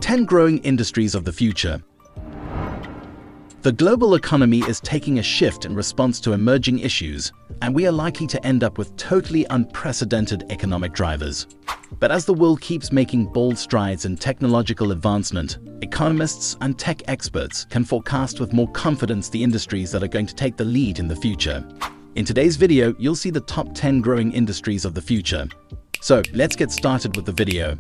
10 growing industries of the future. The global economy is taking a shift in response to emerging issues, and we are likely to end up with totally unprecedented economic drivers. But as the world keeps making bold strides in technological advancement, economists and tech experts can forecast with more confidence the industries that are going to take the lead in the future. In today's video, you'll see the top 10 growing industries of the future. So let's get started with the video.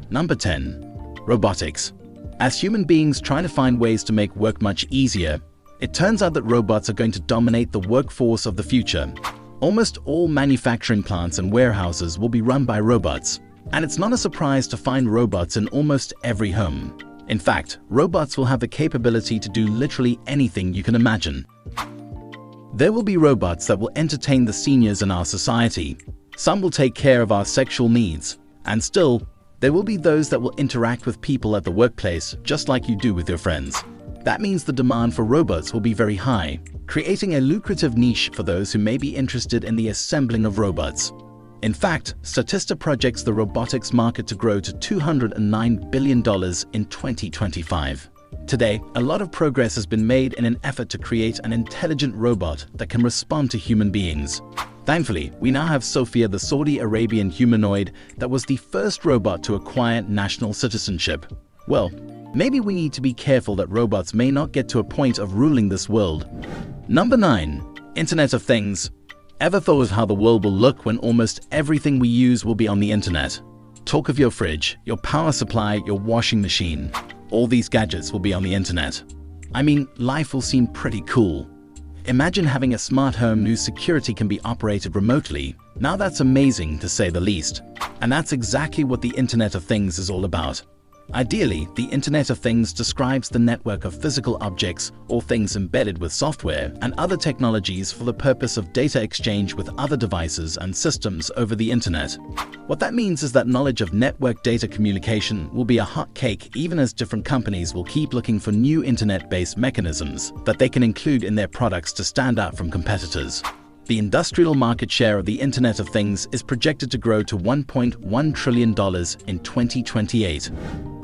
Number 10. Robotics. As human beings try to find ways to make work much easier, it turns out that robots are going to dominate the workforce of the future. Almost all manufacturing plants and warehouses will be run by robots, and it's not a surprise to find robots in almost every home. In fact, robots will have the capability to do literally anything you can imagine. There will be robots that will entertain the seniors in our society. Some will take care of our sexual needs, and still, there will be those that will interact with people at the workplace just like you do with your friends. That means the demand for robots will be very high, creating a lucrative niche for those who may be interested in the assembling of robots. In fact, Statista projects the robotics market to grow to $209 billion in 2025. Today, a lot of progress has been made in an effort to create an intelligent robot that can respond to human beings. Thankfully, we now have Sophia, the Saudi Arabian humanoid that was the first robot to acquire national citizenship. Well, maybe we need to be careful that robots may not get to a point of ruling this world. Number 9. Internet of Things. Ever thought of how the world will look when almost everything we use will be on the internet? Talk of your fridge, your power supply, your washing machine. All these gadgets will be on the internet. I mean, life will seem pretty cool. Imagine having a smart home whose security can be operated remotely. Now that's amazing to say the least. And that's exactly what the Internet of Things is all about. Ideally, the Internet of Things describes the network of physical objects or things embedded with software and other technologies for the purpose of data exchange with other devices and systems over the internet. What that means is that knowledge of network data communication will be a hot cake even as different companies will keep looking for new internet-based mechanisms that they can include in their products to stand out from competitors. The industrial market share of the Internet of Things is projected to grow to $1.1 trillion in 2028.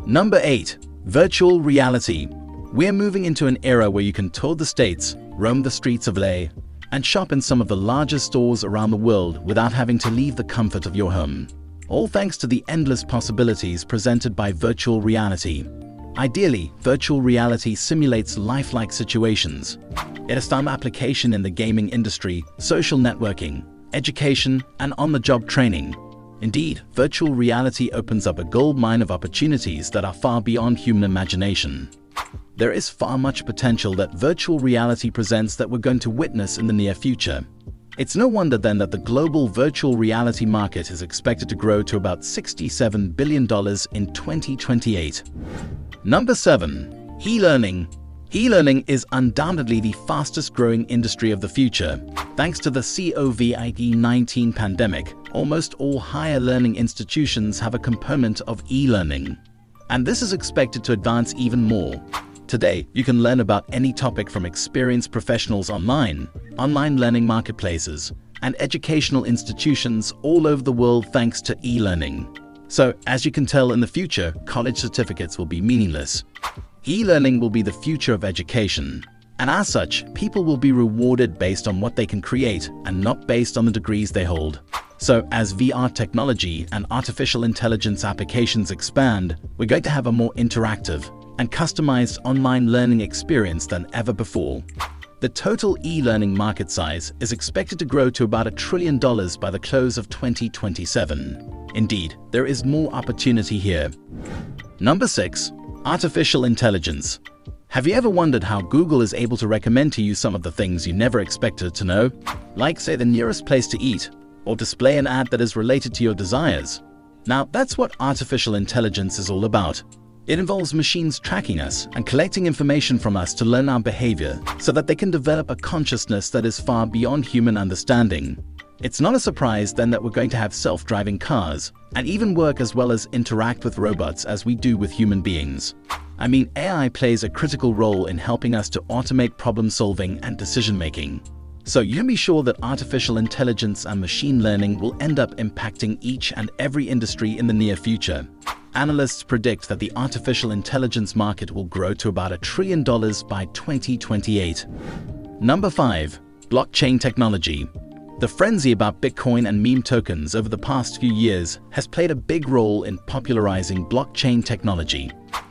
Number 8. Virtual reality. We're moving into an era where you can tour the States, roam the streets of LA, and shop in some of the largest stores around the world without having to leave the comfort of your home. All thanks to the endless possibilities presented by virtual reality. Ideally, virtual reality simulates lifelike situations. It has some application in the gaming industry, social networking, education, and on-the-job training. Indeed, virtual reality opens up a goldmine of opportunities that are far beyond human imagination. There is far much potential that virtual reality presents that we're going to witness in the near future. It's no wonder then that the global virtual reality market is expected to grow to about $67 billion in 2028. Number 7. E-learning. E-learning is undoubtedly the fastest growing industry of the future. Thanks to the COVID-19 pandemic, almost all higher learning institutions have a component of e-learning. And this is expected to advance even more. Today, you can learn about any topic from experienced professionals online learning marketplaces, and educational institutions all over the world thanks to e-learning. So, as you can tell, in the future, college certificates will be meaningless. E-learning will be the future of education, and as such, people will be rewarded based on what they can create and not based on the degrees they hold. So, as VR technology and artificial intelligence applications expand, we're going to have a more interactive and customized online learning experience than ever before. The total e-learning market size is expected to grow to about $1 trillion by the close of 2027. Indeed, there is more opportunity here. Number 6. Artificial intelligence. Have you ever wondered how Google is able to recommend to you some of the things you never expected to know? Like, say, the nearest place to eat, or display an ad that is related to your desires. Now, that's what artificial intelligence is all about. It involves machines tracking us and collecting information from us to learn our behavior so that they can develop a consciousness that is far beyond human understanding. It's not a surprise then that we're going to have self-driving cars and even work as well as interact with robots as we do with human beings. I mean, AI plays a critical role in helping us to automate problem solving and decision making. So you can be sure that artificial intelligence and machine learning will end up impacting each and every industry in the near future. analysts predict that the artificial intelligence market will grow to about $1 trillion by 2028. Number 5. Blockchain technology. The frenzy about Bitcoin and meme tokens over the past few years has played a big role in popularizing blockchain technology.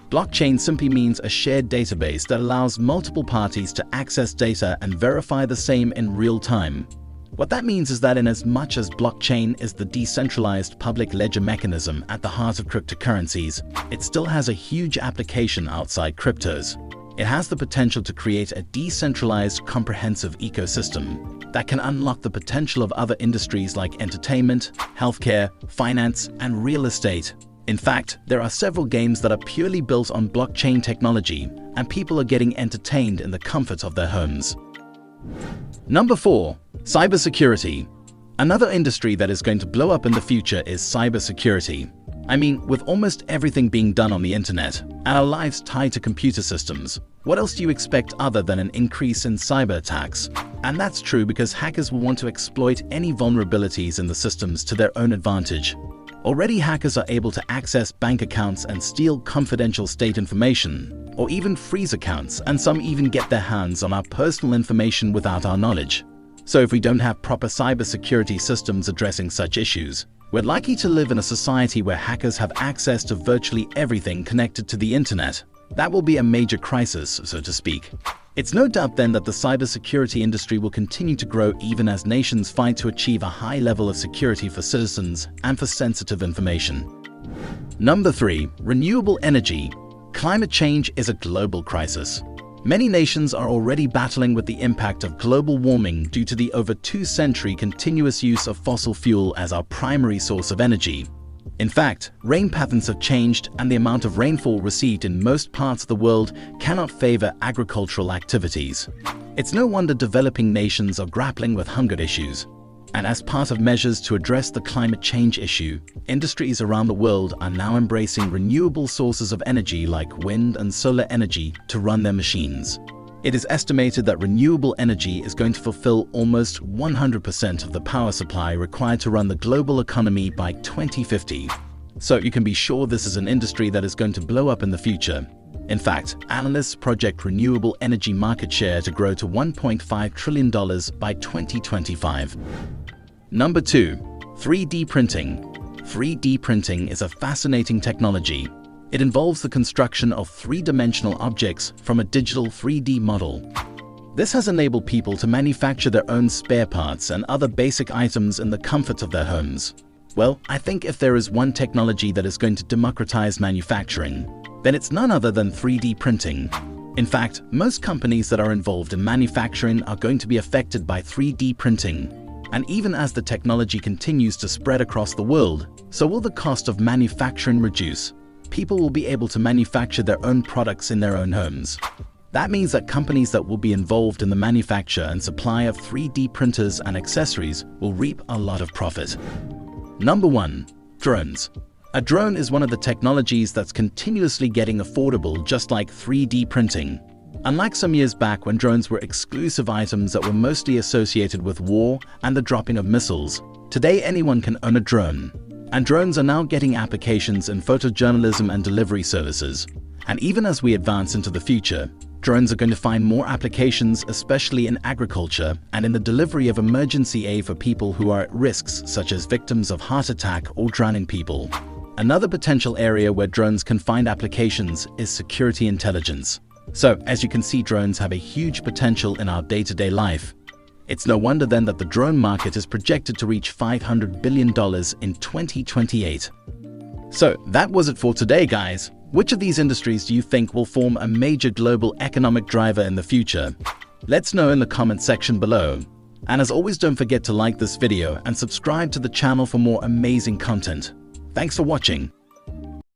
Blockchain simply means a shared database that allows multiple parties to access data and verify the same in real time. What that means is that in as much as blockchain is the decentralized public ledger mechanism at the heart of cryptocurrencies, it still has a huge application outside cryptos. It has the potential to create a decentralized, comprehensive ecosystem that can unlock the potential of other industries like entertainment, healthcare, finance, and real estate. In fact, there are several games that are purely built on blockchain technology, and people are getting entertained in the comfort of their homes. Number 4. Cybersecurity. Another industry that is going to blow up in the future is cybersecurity. I mean, with almost everything being done on the internet and our lives tied to computer systems, what else do you expect other than an increase in cyber attacks? And that's true because hackers will want to exploit any vulnerabilities in the systems to their own advantage. Already, hackers are able to access bank accounts and steal confidential state information, or even freeze accounts, and some even get their hands on our personal information without our knowledge. So if we don't have proper cybersecurity systems addressing such issues, we're likely to live in a society where hackers have access to virtually everything connected to the internet. That will be a major crisis, so to speak. It's no doubt then that the cybersecurity industry will continue to grow even as nations fight to achieve a high level of security for citizens and for sensitive information. Number 3. Renewable energy. Climate change is a global crisis. Many nations are already battling with the impact of global warming due to the over 2-century continuous use of fossil fuel as our primary source of energy. In fact, rain patterns have changed, and the amount of rainfall received in most parts of the world cannot favor agricultural activities. It's no wonder developing nations are grappling with hunger issues. And as part of measures to address the climate change issue, industries around the world are now embracing renewable sources of energy like wind and solar energy to run their machines. It is estimated that renewable energy is going to fulfill almost 100% of the power supply required to run the global economy by 2050. So you can be sure this is an industry that is going to blow up in the future. In fact, analysts project renewable energy market share to grow to $1.5 trillion by 2025. Number 2. 3D printing. 3D printing is a fascinating technology. It involves the construction of three-dimensional objects from a digital 3D model. This has enabled people to manufacture their own spare parts and other basic items in the comfort of their homes. Well, I think if there is one technology that is going to democratize manufacturing, then it's none other than 3D printing. In fact, most companies that are involved in manufacturing are going to be affected by 3D printing. And even as the technology continues to spread across the world, so will the cost of manufacturing reduce. People will be able to manufacture their own products in their own homes. That means that companies that will be involved in the manufacture and supply of 3D printers and accessories will reap a lot of profit. Number 1. Drones. A drone is one of the technologies that's continuously getting affordable, just like 3D printing. Unlike some years back when drones were exclusive items that were mostly associated with war and the dropping of missiles, today anyone can own a drone. And drones are now getting applications in photojournalism and delivery services. And even as we advance into the future, drones are going to find more applications, especially in agriculture and in the delivery of emergency aid for people who are at risks, such as victims of heart attack or drowning people. Another potential area where drones can find applications is security intelligence. So, as you can see, drones have a huge potential in our day-to-day life. It's no wonder then that the drone market is projected to reach $500 billion in 2028. So that was it for today, guys. Which of these industries do you think will form a major global economic driver in the future? Let's know in the comment section below. And as always, don't forget to like this video and subscribe to the channel for more amazing content. Thanks for watching.